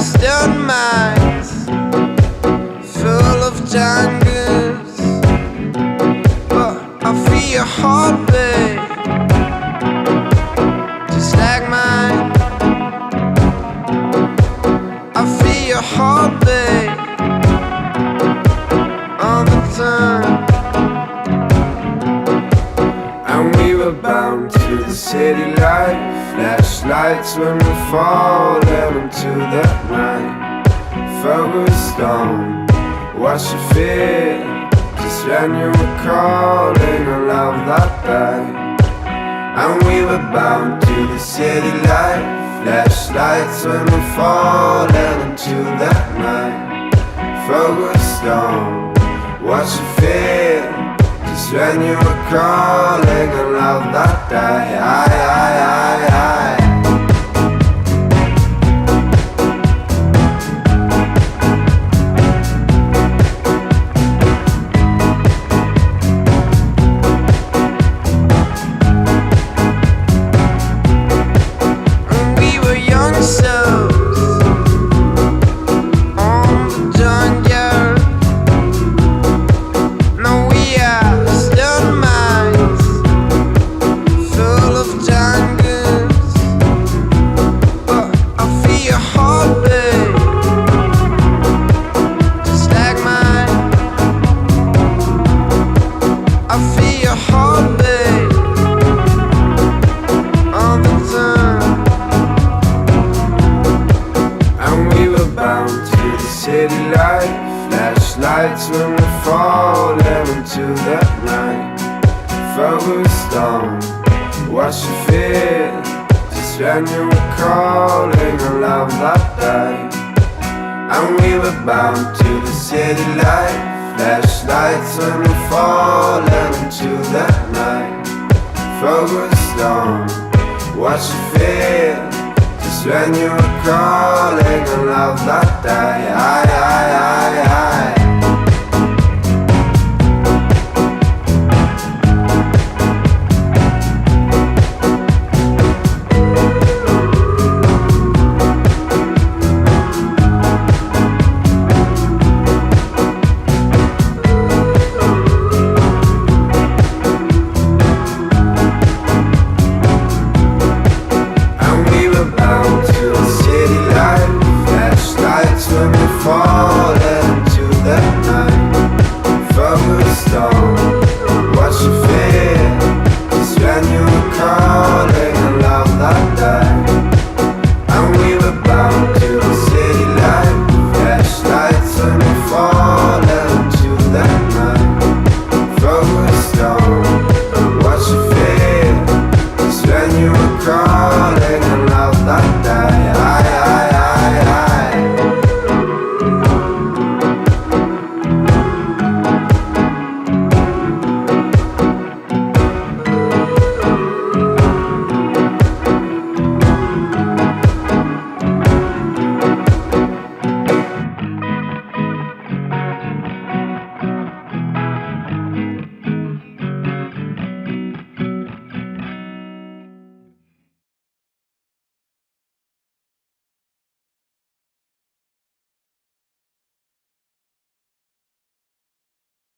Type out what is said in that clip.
stone mines full of jungles, but I feel your heartbeat just like mine. I feel your heartbeat all the time. And we were bound to the city life, flashlights when we falling into that night. Focused on what you feel, just when you were calling a love that day. And we were bound to the city life, flashlights when we falling into that night. Focused on what you feel, just when you were calling a love that day. I. City life, flashlights when we falling into that night. Focused on what you feel, just when you were calling a love that day. And we were bound to the city life, flashlights when we falling into that night. Focused on what you feel, just when you were calling a love that day.